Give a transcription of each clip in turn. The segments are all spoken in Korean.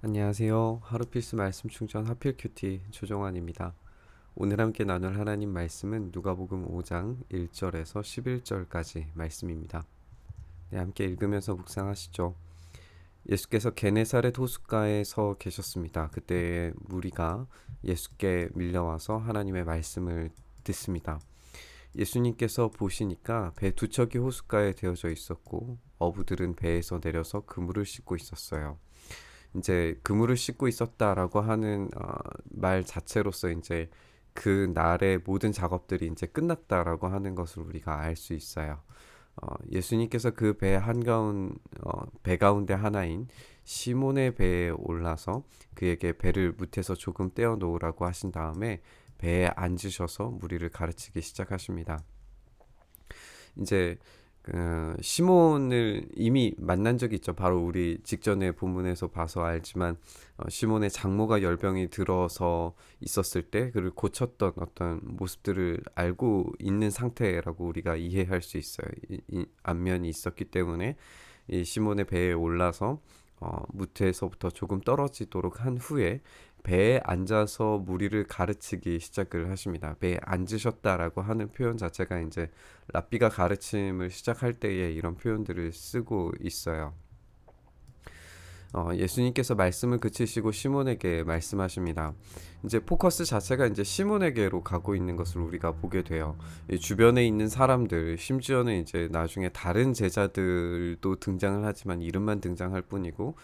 안녕하세요. 하루 필수 말씀 충전 하필 큐티 조정환입니다. 오늘 함께 나눌 하나님 말씀은 누가복음 5장 1절에서 11절까지 말씀입니다. 네, 함께 읽으면서 묵상하시죠. 예수께서 게네사렛 호숫가에 서 계셨습니다. 그때 무리가 예수께 밀려와서 하나님의 말씀을 듣습니다. 예수님께서 보시니까 배 두 척이 호숫가에 되어져 있었고 어부들은 배에서 내려서 그물을 씻고 있었어요. 이제 그물을 씻고 있었다라고 하는 말 자체로서 이제 그 날의 모든 작업들이 이제 끝났다라고 하는 것을 우리가 알 수 있어요. 예수님께서 그 배 가운데 하나인 시몬의 배에 올라서 그에게 배를 무태서 조금 떼어 놓으라고 하신 다음에 배에 앉으셔서 무리를 가르치기 시작하십니다. 이제 시몬을 이미 만난 적이 있죠. 바로 우리 직전에 본문에서 봐서 알지만 시몬의 장모가 열병이 들어서 있었을 때 그를 고쳤던 어떤 모습들을 알고 있는 상태라고 우리가 이해할 수 있어요. 이 안면이 있었기 때문에 이 시몬의 배에 올라서 무태에서부터 조금 떨어지도록 한 후에 배에 앉아서 무리를 가르치기 시작을 하십니다. 배에 앉으셨다라고 하는 표현 자체가 이제 랍비가 가르침을 시작할 때에 이런 표현들을 쓰고 있어요. 예수님께서 말씀을 그치시고 시몬에게 말씀하십니다. 이제 포커스 자체가 이제 시몬에게로 가고 있는 것을 우리가 보게 돼요. 이 주변에 있는 사람들, 심지어는 이제 나중에 다른 제자들도 등장을 하지만 이름만 등장할 뿐이고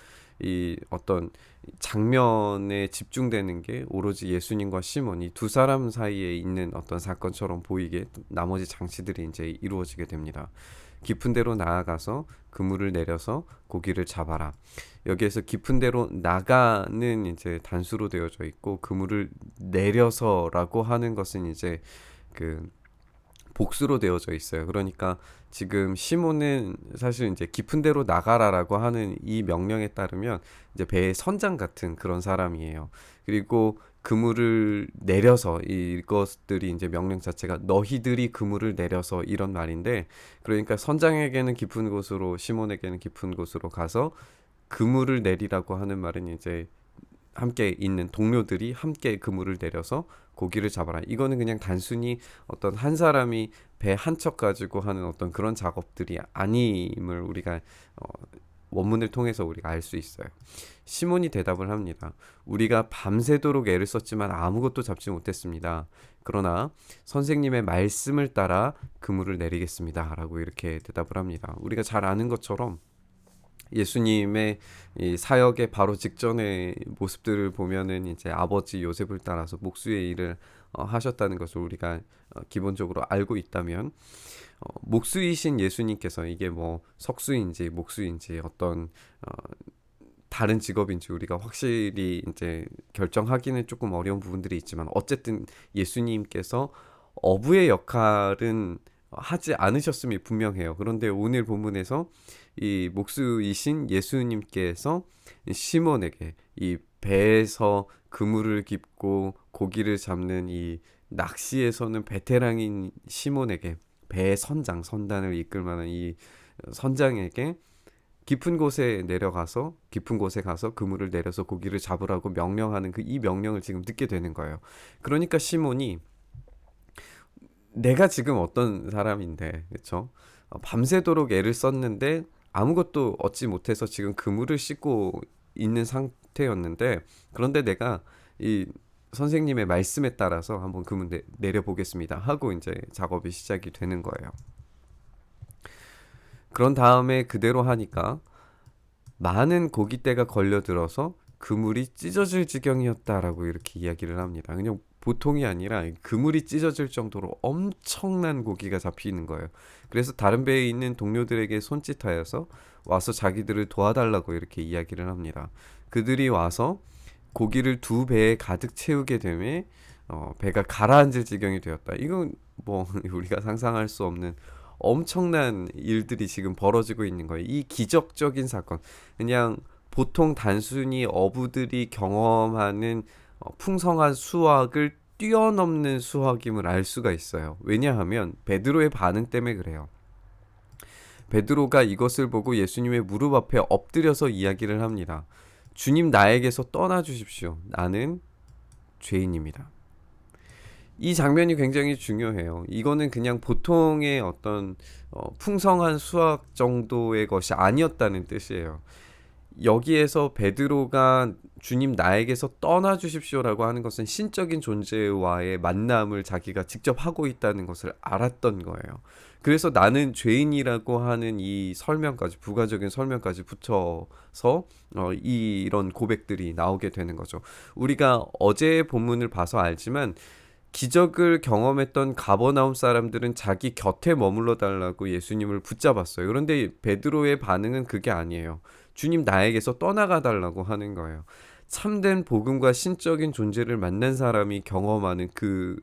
이 어떤 장면에 집중되는 게 오로지 예수님과 시몬 이 두 사람 사이에 있는 어떤 사건처럼 보이게 나머지 장치들이 이제 이루어지게 됩니다. 깊은 데로 나아가서 그물을 내려서 고기를 잡아라. 여기에서 깊은 데로 나가는 이제 단수로 되어져 있고 그물을 내려서라고 하는 것은 이제 그 복수로 되어져 있어요. 그러니까 지금 시몬은 사실 이제 깊은 데로 나가라라고 하는 이 명령에 따르면 이제 배의 선장 같은 그런 사람이에요. 그리고 그물을 내려서 이것들이 이제 명령 자체가 너희들이 그물을 내려서 이런 말인데 그러니까 선장에게는 깊은 곳으로 시몬에게는 깊은 곳으로 가서 그물을 내리라고 하는 말은 이제 함께 있는 동료들이 함께 그물을 내려서 고기를 잡아라. 이거는 그냥 단순히 어떤 한 사람이 배 한 척 가지고 하는 어떤 그런 작업들이 아님을 우리가 어, 원문을 통해서 우리가 알 수 있어요. 시몬이 대답을 합니다. 우리가 밤새도록 애를 썼지만 아무것도 잡지 못했습니다. 그러나 선생님의 말씀을 따라 그물을 내리겠습니다. 라고 이렇게 대답을 합니다. 우리가 잘 아는 것처럼 예수님의 이 사역의 바로 직전의 모습들을 보면은 이제 아버지 요셉을 따라서 목수의 일을 하셨다는 것을 우리가 기본적으로 알고 있다면 목수이신 예수님께서 이게 뭐 석수인지 목수인지 어떤 다른 직업인지 우리가 확실히 이제 결정하기는 조금 어려운 부분들이 있지만 어쨌든 예수님께서 어부의 역할은 하지 않으셨음이 분명해요. 그런데 오늘 본문에서 이 목수이신 예수님께서 시몬에게 이 배에서 그물을 깁고 고기를 잡는 이 낚시에서는 베테랑인 시몬에게 배의 선단을 이끌 만한 이 선장에게 깊은 곳에 내려가서 깊은 곳에 가서 그물을 내려서 고기를 잡으라고 명령하는 그 이 명령을 지금 듣게 되는 거예요. 그러니까 시몬이 내가 지금 어떤 사람인데, 그렇죠? 밤새도록 애를 썼는데 아무것도 얻지 못해서 지금 그물을 씻고 있는 상태였는데, 그런데 내가 이 선생님의 말씀에 따라서 한번 그물 내려보겠습니다 하고 이제 작업이 시작이 되는 거예요. 그런 다음에 그대로 하니까 많은 고깃대가 걸려들어서 그물이 찢어질 지경이었다라고 이렇게 이야기를 합니다. 그냥 보통이 아니라 그물이 찢어질 정도로 엄청난 고기가 잡히는 거예요. 그래서 다른 배에 있는 동료들에게 손짓하여서 와서 자기들을 도와달라고 이렇게 이야기를 합니다. 그들이 와서 고기를 두 배에 가득 채우게 되면 배가 가라앉을 지경이 되었다. 이건 뭐 우리가 상상할 수 없는 엄청난 일들이 지금 벌어지고 있는 거예요. 이 기적적인 사건. 그냥 보통 단순히 어부들이 경험하는 풍성한 수확을 뛰어넘는 수확임을 알 수가 있어요. 왜냐하면 베드로의 반응 때문에 그래요. 베드로가 이것을 보고 예수님의 무릎 앞에 엎드려서 이야기를 합니다. 주님 나에게서 떠나 주십시오. 나는 죄인입니다. 이 장면이 굉장히 중요해요. 이거는 그냥 보통의 어떤 풍성한 수학 정도의 것이 아니었다는 뜻이에요. 여기에서 베드로가 주님 나에게서 떠나 주십시오라고 하는 것은 신적인 존재와의 만남을 자기가 직접 하고 있다는 것을 알았던 거예요. 그래서 나는 죄인이라고 하는 이 설명까지, 부가적인 설명까지 붙여서 이런 고백들이 나오게 되는 거죠. 우리가 어제의 본문을 봐서 알지만 기적을 경험했던 가버나움 사람들은 자기 곁에 머물러 달라고 예수님을 붙잡았어요. 그런데 베드로의 반응은 그게 아니에요. 주님 나에게서 떠나가 달라고 하는 거예요. 참된 복음과 신적인 존재를 만난 사람이 경험하는 그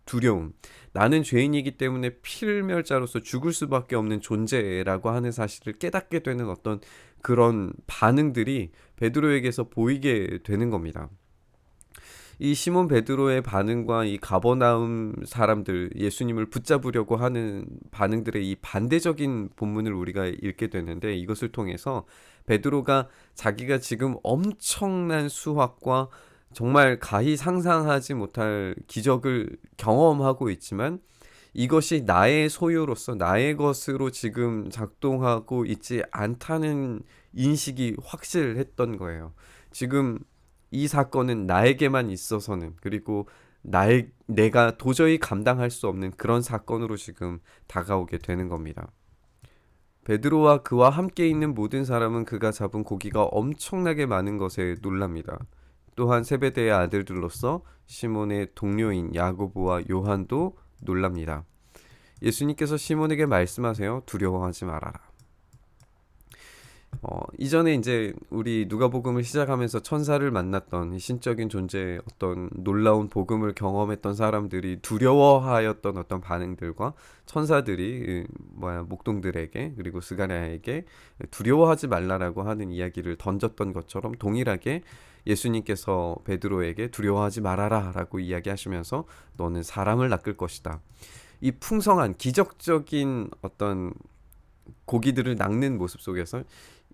두려움. 나는 죄인이기 때문에 필멸자로서 죽을 수밖에 없는 존재라고 하는 사실을 깨닫게 되는 어떤 그런 반응들이 베드로에게서 보이게 되는 겁니다. 이 시몬 베드로의 반응과 이 가버나움 사람들, 예수님을 붙잡으려고 하는 반응들의 이 반대적인 본문을 우리가 읽게 되는데, 이것을 통해서 베드로가 자기가 지금 엄청난 수확과 정말 가히 상상하지 못할 기적을 경험하고 있지만 이것이 나의 소유로서 나의 것으로 지금 작동하고 있지 않다는 인식이 확실했던 거예요. 지금 이 사건은 나에게만 있어서는, 그리고 내가 도저히 감당할 수 없는 그런 사건으로 지금 다가오게 되는 겁니다. 베드로와 그와 함께 있는 모든 사람은 그가 잡은 고기가 엄청나게 많은 것에 놀랍니다. 또한 세베대의 아들들로서 시몬의 동료인 야고보와 요한도 놀랍니다. 예수님께서 시몬에게 말씀하세요. 두려워하지 말아라. 이전에 이제 우리 누가복음을 시작하면서 천사를 만났던 신적인 존재의 어떤 놀라운 복음을 경험했던 사람들이 두려워하였던 어떤 반응들과 천사들이 목동들에게 그리고 스가랴에게 두려워하지 말라라고 하는 이야기를 던졌던 것처럼 동일하게 예수님께서 베드로에게 두려워하지 말아라라고 이야기하시면서 너는 사람을 낚을 것이다. 이 풍성한 기적적인 어떤 고기들을 낚는 모습 속에서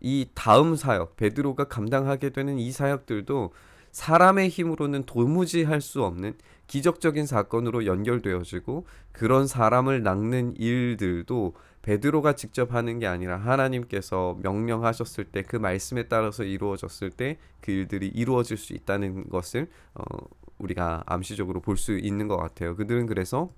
이 다음 사역, 베드로가 감당하게 되는 이 사역들도 사람의 힘으로는 도무지 할 수 없는 기적적인 사건으로 연결되어지고, 그런 사람을 낚는 일들도 베드로가 직접 하는 게 아니라 하나님께서 명령하셨을 때, 그 말씀에 따라서 이루어졌을 때 그 일들이 이루어질 수 있다는 것을 우리가 암시적으로 볼 수 있는 것 같아요. 그들은 그래서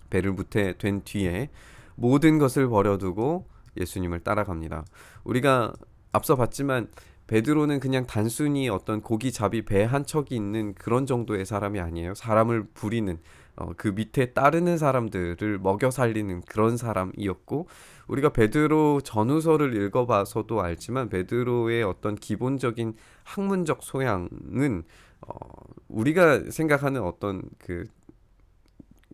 배를 무태 된 뒤에 모든 것을 버려두고 예수님을 따라갑니다. 우리가 앞서 봤지만 베드로는 그냥 단순히 어떤 고기잡이 배 한 척이 있는 그런 정도의 사람이 아니에요. 사람을 부리는, 그 밑에 따르는 사람들을 먹여 살리는 그런 사람이었고, 우리가 베드로 전후서를 읽어봐서도 알지만 베드로의 어떤 기본적인 학문적 소양은 우리가 생각하는 어떤 그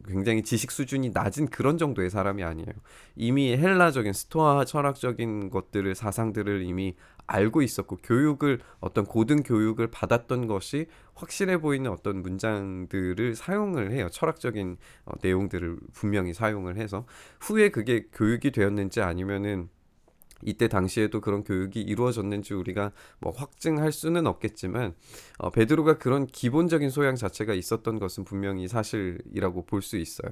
굉장히 지식 수준이 낮은 그런 정도의 사람이 아니에요. 이미 헬라적인 스토아 철학적인 것들을, 사상들을 이미 알고 있었고, 교육을, 어떤 고등 교육을 받았던 것이 확실해 보이는 어떤 문장들을 사용을 해요. 철학적인 내용들을 분명히 사용을 해서, 후에 그게 교육이 되었는지 아니면은 이때 당시에도 그런 교육이 이루어졌는지 우리가 뭐 확증할 수는 없겠지만, 베드로가 그런 기본적인 소양 자체가 있었던 것은 분명히 사실이라고 볼 수 있어요.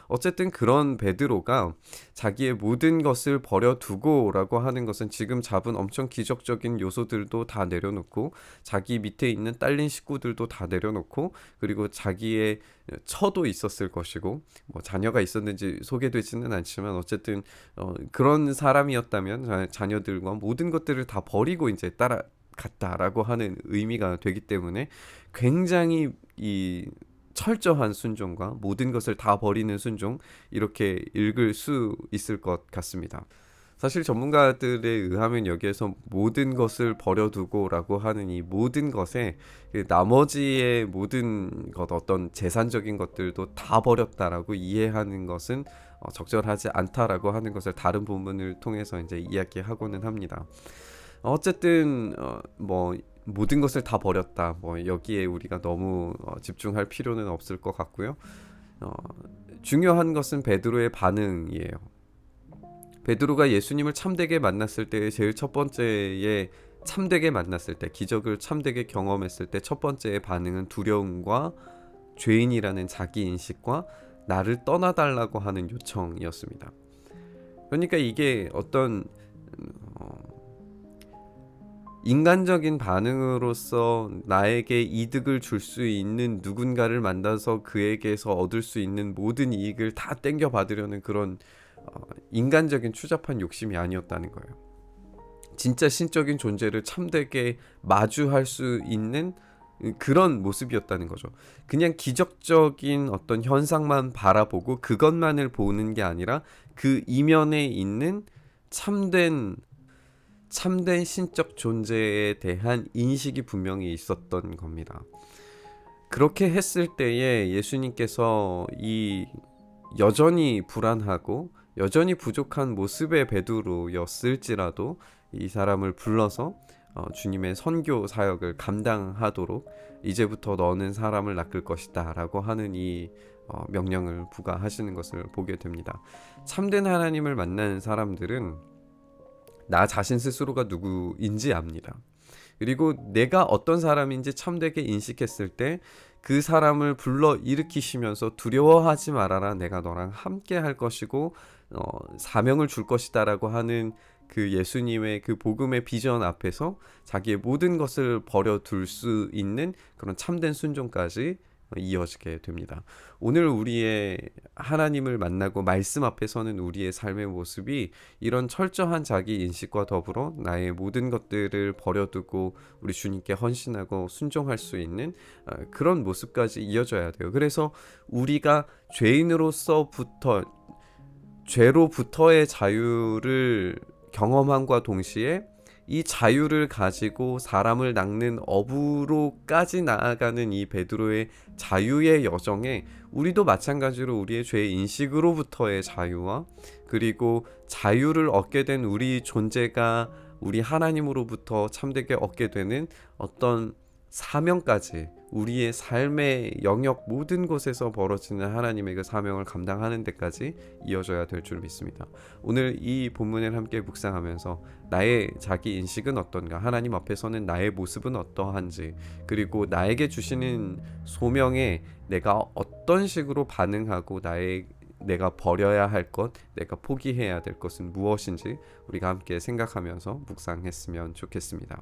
어쨌든 그런 베드로가 자기의 모든 것을 버려두고라고 하는 것은 지금 잡은 엄청 기적적인 요소들도 다 내려놓고, 자기 밑에 있는 딸린 식구들도 다 내려놓고, 그리고 자기의 처도 있었을 것이고, 뭐 자녀가 있었는지 소개되지는 않지만 어쨌든 그런 사람이었다면 자녀들과 모든 것들을 다 버리고 이제 따라갔다라고 하는 의미가 되기 때문에 굉장히 이 철저한 순종과 모든 것을 다 버리는 순종, 이렇게 읽을 수 있을 것 같습니다. 사실 전문가들에 의하면 여기에서 모든 것을 버려두고라고 하는 이 모든 것에 나머지의 모든 것, 어떤 재산적인 것들도 다 버렸다라고 이해하는 것은 적절하지 않다라고 하는 것을 다른 본문을 통해서 이제 이야기하고는 합니다. 어쨌든 뭐 모든 것을 다 버렸다, 뭐 여기에 우리가 너무 집중할 필요는 없을 것 같고요. 중요한 것은 베드로의 반응이에요. 베드로가 예수님을 참되게 만났을 때 제일 첫 번째의 참되게 만났을 때, 기적을 참되게 경험했을 때 첫 번째의 반응은 두려움과 죄인이라는 자기 인식과 나를 떠나달라고 하는 요청이었습니다. 그러니까 이게 어떤 인간적인 반응으로서 나에게 이득을 줄 수 있는 누군가를 만나서 그에게서 얻을 수 있는 모든 이익을 다 땡겨 받으려는 그런 인간적인 추잡한 욕심이 아니었다는 거예요. 진짜 신적인 존재를 참되게 마주할 수 있는 그런 모습이었다는 거죠. 그냥 기적적인 어떤 현상만 바라보고 그것만을 보는 게 아니라 그 이면에 있는 참된 신적 존재에 대한 인식이 분명히 있었던 겁니다. 그렇게 했을 때에 예수님께서 이 여전히 불안하고 여전히 부족한 모습의 베드로였을지라도 이 사람을 불러서 주님의 선교 사역을 감당하도록 이제부터 너는 사람을 낚을 것이다 라고 하는 이 명령을 부과하시는 것을 보게 됩니다. 참된 하나님을 만나는 사람들은 나 자신 스스로가 누구인지 압니다. 그리고 내가 어떤 사람인지 참되게 인식했을 때 그 사람을 불러 일으키시면서 두려워하지 말아라, 내가 너랑 함께 할 것이고 사명을 줄 것이다 라고 하는 그 예수님의 그 복음의 비전 앞에서 자기의 모든 것을 버려둘 수 있는 그런 참된 순종까지 이어지게 됩니다. 오늘 우리의 하나님을 만나고 말씀 앞에 서는 우리의 삶의 모습이 이런 철저한 자기 인식과 더불어 나의 모든 것들을 버려두고 우리 주님께 헌신하고 순종할 수 있는 그런 모습까지 이어져야 돼요. 그래서 우리가 죄로부터의 자유를 경험함과 동시에 이 자유를 가지고 사람을 낚는 어부로까지 나아가는 이 베드로의 자유의 여정에 우리도 마찬가지로 우리의 죄의 인식으로부터의 자유와 그리고 자유를 얻게 된 우리 존재가 우리 하나님으로부터 참되게 얻게 되는 어떤 사명까지 우리의 삶의 영역 모든 곳에서 벌어지는 하나님의 그 사명을 감당하는 데까지 이어져야 될 줄 믿습니다. 오늘 이 본문을 함께 묵상하면서 나의 자기 인식은 어떤가, 하나님 앞에서는 나의 모습은 어떠한지, 그리고 나에게 주시는 소명에 내가 어떤 식으로 반응하고 내가 버려야 할 것, 내가 포기해야 될 것은 무엇인지 우리가 함께 생각하면서 묵상했으면 좋겠습니다.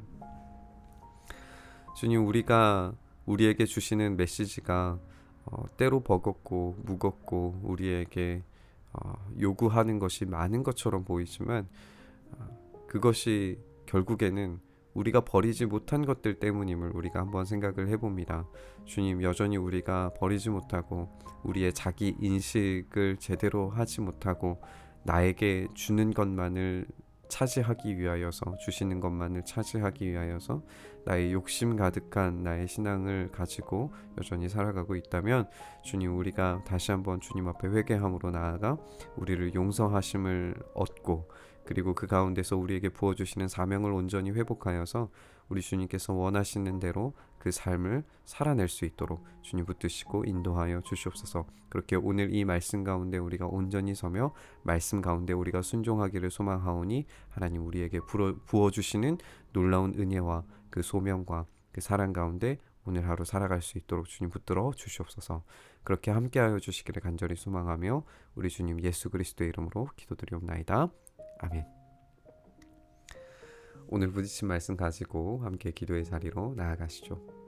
주님, 우리에게 주시는 메시지가 때로 버겁고 무겁고 우리에게 요구하는 것이 많은 것처럼 보이지만 그것이 결국에는 우리가 버리지 못한 것들 때문임을 우리가 한번 생각을 해봅니다. 주님, 여전히 우리가 버리지 못하고 우리의 자기 인식을 제대로 하지 못하고 나에게 주는 것만을 차지하기 위하여서, 주시는 것만을 차지하기 위하여서 나의 욕심 가득한 나의 신앙을 가지고 여전히 살아가고 있다면 주님, 우리가 다시 한번 주님 앞에 회개함으로 나아가 우리를 용서하심을 얻고 그리고 그 가운데서 우리에게 부어주시는 사명을 온전히 회복하여서 우리 주님께서 원하시는 대로 그 삶을 살아낼 수 있도록 주님 붙드시고 인도하여 주시옵소서. 그렇게 오늘 이 말씀 가운데 우리가 온전히 서며 말씀 가운데 우리가 순종하기를 소망하오니 하나님 우리에게 부어주시는 놀라운 은혜와 그 소명과 그 사랑 가운데 오늘 하루 살아갈 수 있도록 주님 붙들어 주시옵소서. 그렇게 함께하여 주시기를 간절히 소망하며 우리 주님 예수 그리스도의 이름으로 기도드리옵나이다. 아멘. 오늘 부딪힌 말씀 가지고 함께 기도의 자리로 나아가시죠.